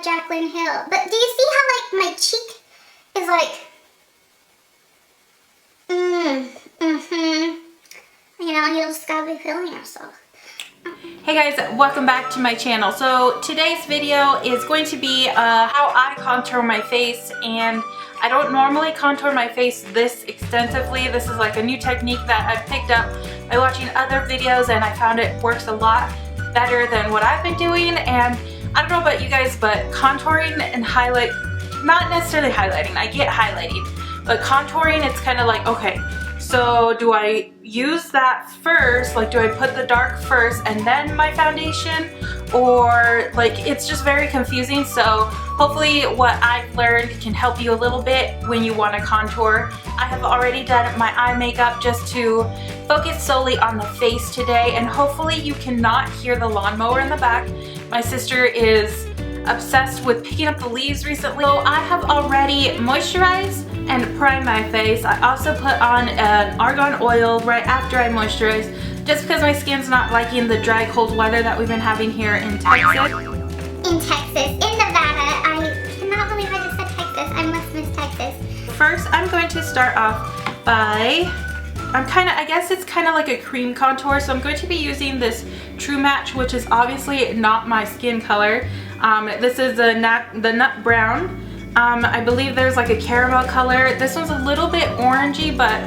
Jaclyn Hill. But do you see how like my cheek is like, you know, you just gotta be feeling yourself. Hey guys, welcome back to my channel. So today's video is going to be how I contour my face, and I don't normally contour my face this extensively. This is like a new technique that I picked up by watching other videos, and I found it works a lot better than what I've been doing. And I don't know about you guys, but contouring and highlight, not necessarily highlighting, I get highlighting, but contouring, it's kind of like, okay, so do I use that first? Like, do I put the dark first and then my foundation? Or like, it's just very confusing. So hopefully what I've learned can help you a little bit when you want to contour. I have already done my eye makeup just to focus solely on the face today, and hopefully you cannot hear the lawnmower in the back. My sister is obsessed with picking up the leaves recently. So I have already moisturized and primed my face. I also put on an argan oil right after I moisturize, just because my skin's not liking the dry cold weather that we've been having here in Texas. In Nevada. I cannot believe I just said Texas. I must miss Texas. First, I'm going to start off by, I guess it's kind of like a cream contour, so I'm going to be using this True Match, which is obviously not my skin color. This is the nut brown. I believe there's like a caramel color. This one's a little bit orangey, but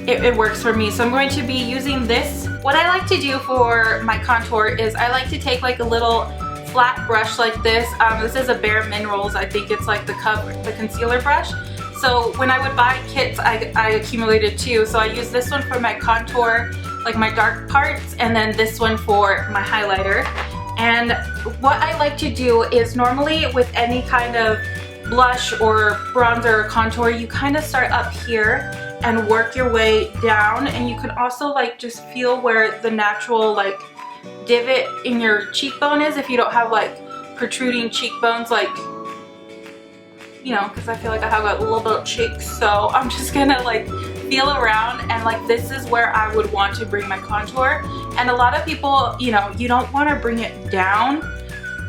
it works for me. So I'm going to be using this. What I like to do for my contour is I like to take like a little flat brush like this. This is a Bare Minerals. I think it's like the concealer brush. So when I would buy kits, I accumulated two. So I use this one for my contour, like my dark parts, and then this one for my highlighter. And what I like to do is normally with any kind of blush or bronzer or contour, you kind of start up here and work your way down, and you can also like just feel where the natural like divot in your cheekbone is if you don't have like protruding cheekbones, like, you know, because I feel like I have a little bit of cheeks. So I'm just gonna like feel around, and like this is where I would want to bring my contour. And a lot of people, you know, you don't want to bring it down,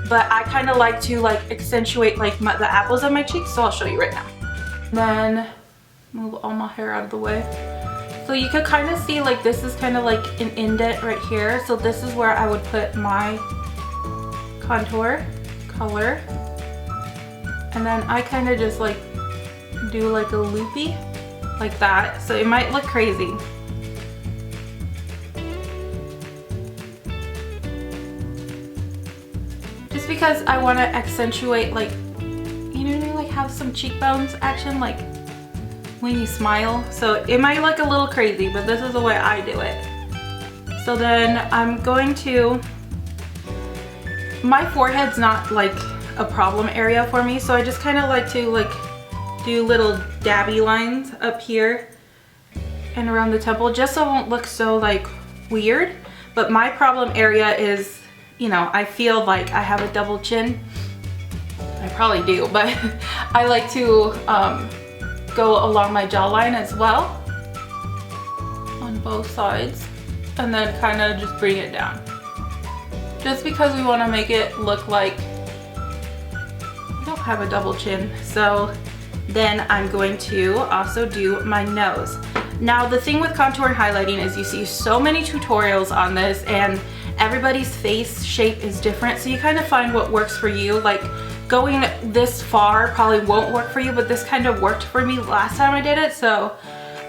but I kind of like to like accentuate like the apples of my cheeks, so I'll show you right now. Then move all my hair out of the way. So you could kind of see like this is kind of like an indent right here. So this is where I would put my contour color. And then I kind of just like do like a loopy like that. So it might look crazy. Just because I want to accentuate, like, you know, like have some cheekbones action, like when you smile. So it might look a little crazy, but this is the way I do it. So then I'm going to, my forehead's not like a problem area for me, so I just kind of like to like do little dabby lines up here and around the temple, just so it won't look so like weird. But my problem area is, you know, I feel like I have a double chin. I probably do, but I like to go along my jawline as well on both sides, and then kind of just bring it down, just because we want to make it look like I don't have a double chin. So then I'm going to also do my nose. Now the thing with contour and highlighting is you see so many tutorials on this, and everybody's face shape is different, so you kind of find what works for you. Like going this far probably won't work for you, but this kind of worked for me last time I did it, so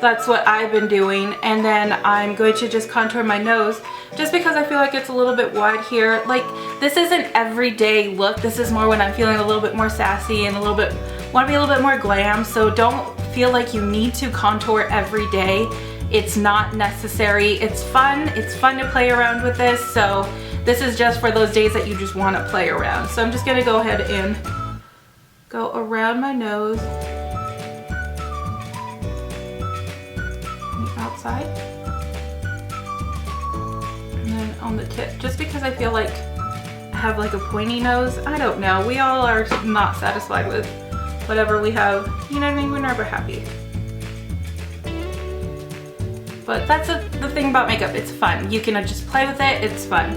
that's what I've been doing. And then I'm going to just contour my nose, just because I feel like it's a little bit wide here. Like, this isn't everyday look. This is more when I'm feeling a little bit more sassy and want to be a little bit more glam. So don't feel like you need to contour every day. It's not necessary. It's fun to play around with this. So this is just for those days that you just want to play around. So I'm just gonna go ahead and go around my nose, on the outside, and then on the tip, just because I feel like I have like a pointy nose. I don't know, we all are not satisfied with whatever we have, you know what I mean? We're never happy. But that's the thing about makeup, it's fun. You can just play with it, it's fun.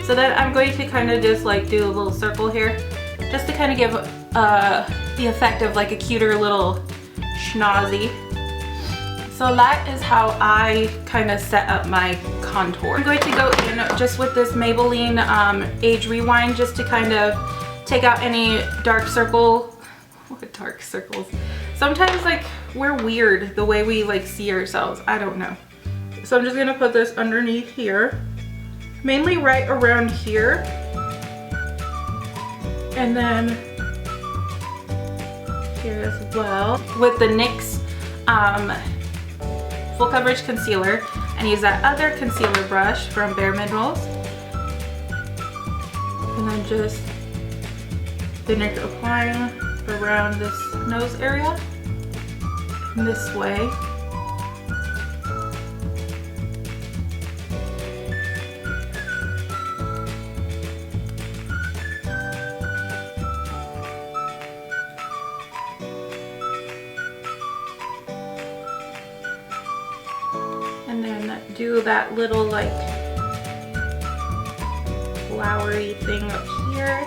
So then I'm going to kind of just like do a little circle here just to kind of give the effect of like a cuter little schnozzy. So that is how I kind of set up my contour. I'm going to go in just with this Maybelline Age Rewind just to kind of take out any dark circles. Sometimes like we're weird the way we like see ourselves. I don't know. So I'm just gonna put this underneath here, mainly right around here, and then here as well with the NYX Full Coverage Concealer, and use that other concealer brush from Bare Minerals, and then just finish applying around this nose area in this way. And then do that little like flowery thing up here.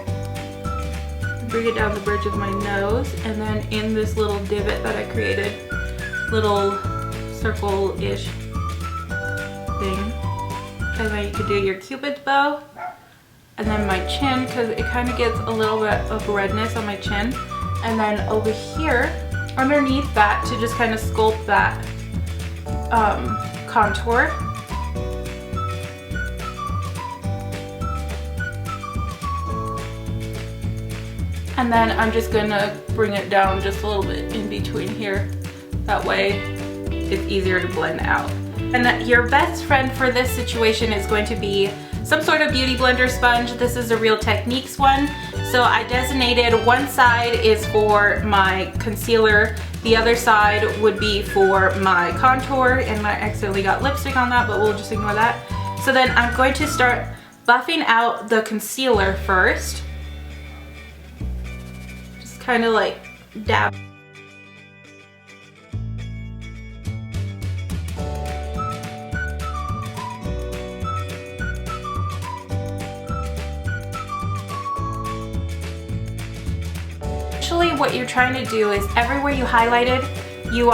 Bring it down the bridge of my nose, and then in this little divot that I created, little circle-ish thing. And then you could do your Cupid's bow. And then my chin, because it kind of gets a little bit of redness on my chin. And then over here, underneath that, to just kind of sculpt that contour. And then I'm just gonna bring it down just a little bit in between here. That way it's easier to blend out. And your best friend for this situation is going to be some sort of beauty blender sponge. This is a Real Techniques one. So I designated one side is for my concealer, the other side would be for my contour, and I accidentally got lipstick on that, but we'll just ignore that. So then I'm going to start buffing out the concealer first. Just kind of like dab. What you're trying to do is everywhere you highlighted, you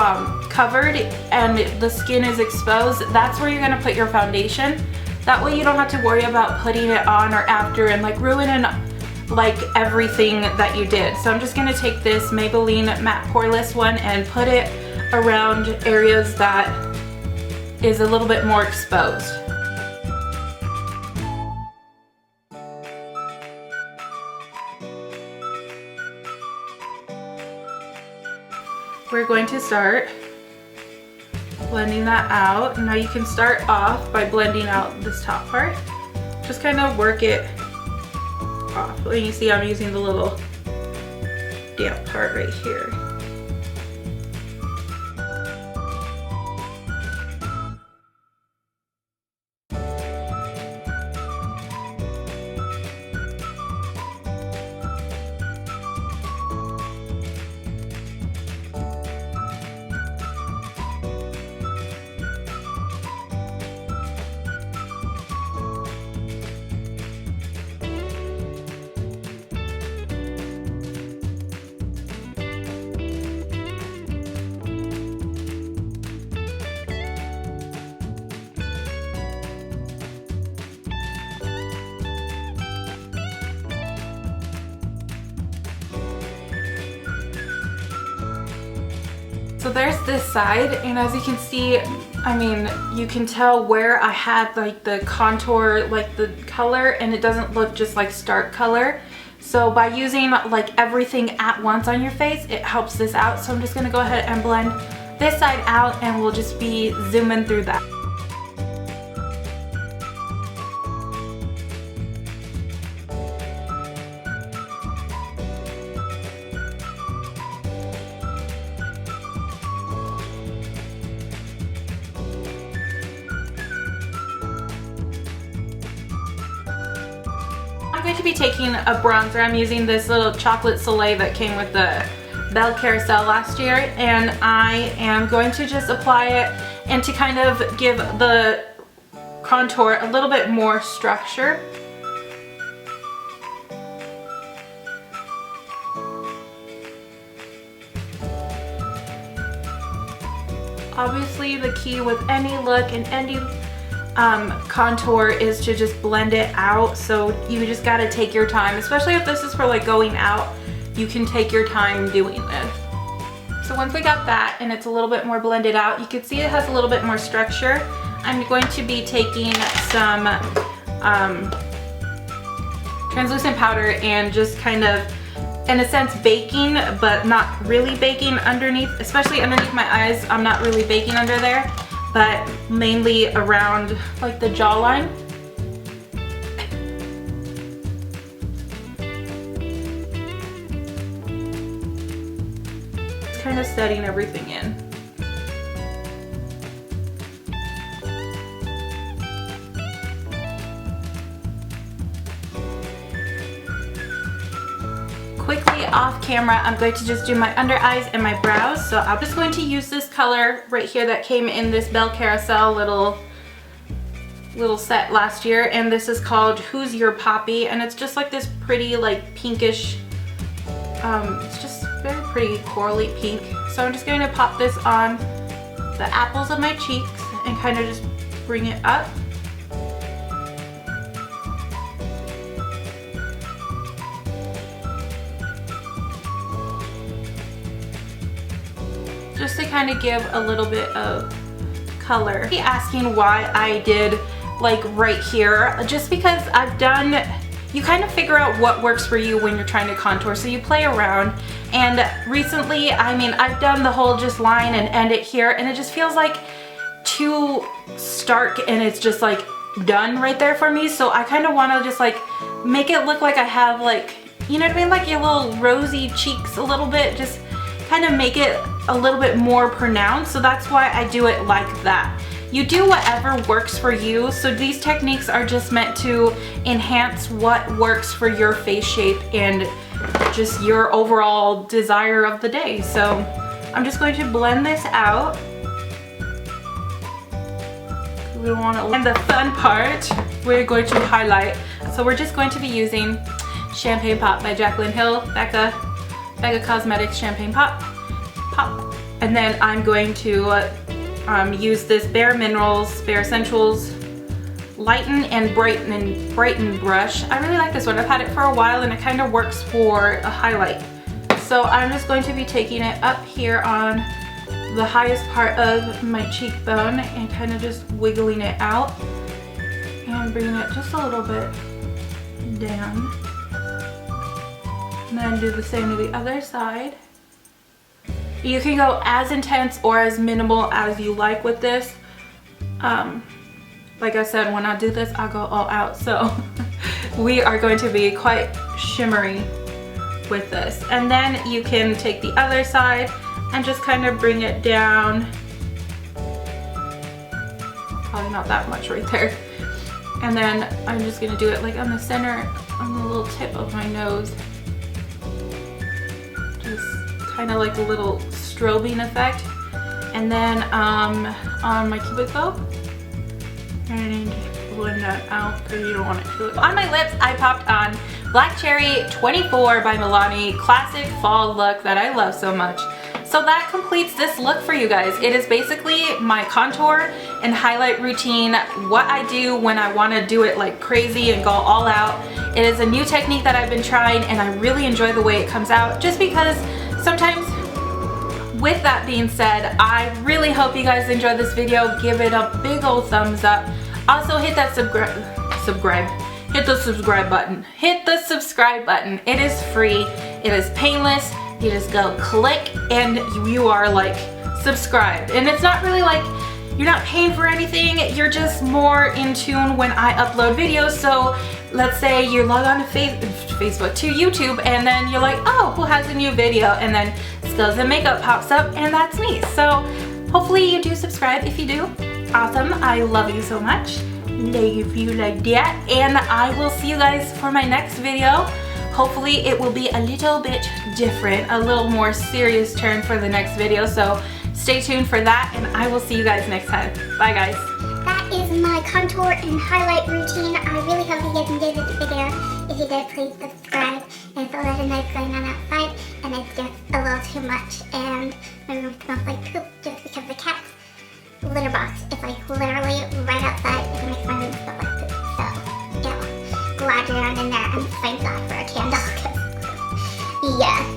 covered and the skin is exposed, that's where you're going to put your foundation. That way you don't have to worry about putting it on or after and like ruining like everything that you did. So I'm just going to take this Maybelline Matte Poreless one and put it around areas that is a little bit more exposed. We're going to start blending that out. Now you can start off by blending out this top part. Just kind of work it off. And you see I'm using the little damp part right here. So there's this side, and as you can see, I mean, you can tell where I had like the contour, like the color, and it doesn't look just like stark color. So by using like everything at once on your face, it helps this out. So I'm just gonna go ahead and blend this side out, and we'll just be zooming through that. I'm going to be taking a bronzer. I'm using this little Chocolate Soleil that came with the Belle Carousel last year, and I am going to just apply it and to kind of give the contour a little bit more structure. Obviously the key with any look and any contour is to just blend it out, so you just gotta take your time, especially if this is for like going out. You can take your time doing this. So once we got that and it's a little bit more blended out, you can see it has a little bit more structure. I'm going to be taking some translucent powder and just kind of, in a sense, baking, but not really baking underneath, especially underneath my eyes. I'm not really baking under there, but mainly around like the jawline. It's kind of setting everything in. Quickly off camera, I'm going to just do my under eyes and my brows. So I'm just going to use this color right here that came in this Belle Carousel little set last year, and this is called Who's Your Poppy, and it's just like this pretty like pinkish, it's just very pretty corally pink. So I'm just going to pop this on the apples of my cheeks and kind of just bring it up. Just to kind of give a little bit of color. Asking why I did like right here, just because I've done, you kind of figure out what works for you when you're trying to contour, so you play around. And recently, I mean, I've done the whole just line and end it here, and it just feels like too stark, and it's just like done right there for me. So I kind of want to just like make it look like I have like, you know what I mean, like your little rosy cheeks a little bit, just kind of make it a little bit more pronounced. So that's why I do it like that. You do whatever works for you. So these techniques are just meant to enhance what works for your face shape and just your overall desire of the day. So I'm just going to blend this out. We don't want to. And the fun part, we're going to highlight. So we're just going to be using Champagne Pop by Jaclyn Hill, Becca Cosmetics Champagne Pop. And then I'm going to use this Bare Minerals, Bare Essentials Lighten and Brighten brush. I really like this one. I've had it for a while and it kind of works for a highlight. So I'm just going to be taking it up here on the highest part of my cheekbone and kind of just wiggling it out and bringing it just a little bit down. And then do the same to the other side. You can go as intense or as minimal as you like with this. Like I said, when I do this, I go all out. So we are going to be quite shimmery with this. And then you can take the other side and just kind of bring it down. Probably not that much right there. And then I'm just gonna do it like on the center, on the little tip of my nose. Kind of like a little strobing effect. And then on my cubic bow, and just blend that out because you don't want it to. On my lips, I popped on Black Cherry 24 by Milani, classic fall look that I love so much. So that completes this look for you guys. It is basically my contour and highlight routine, what I do when I want to do it like crazy and go all out. It is a new technique that I've been trying and I really enjoy the way it comes out, just because sometimes. With that being said, I really hope you guys enjoyed this video. Give it a big old thumbs up. Also hit that hit the subscribe button. Hit the subscribe button. It is free. It is painless. You just go click and you are like subscribed. And it's not really like you're not paying for anything. You're just more in tune when I upload videos. So let's say you log on to Facebook to YouTube and then you're like, oh, who has a new video? And then Skills and Makeup pops up and that's me. So hopefully you do subscribe. If you do, awesome. I love you so much. Love you like that. And I will see you guys for my next video. Hopefully it will be a little bit different, a little more serious turn for the next video. So stay tuned for that and I will see you guys next time. Bye guys. That is my contour and highlight routine. I really hope you guys enjoyed this video. If you did, please subscribe. There's a lot of noise going on outside and it's just a little too much and my room smells like poop just because the cats smudge around in there and find that for a candle. Yeah.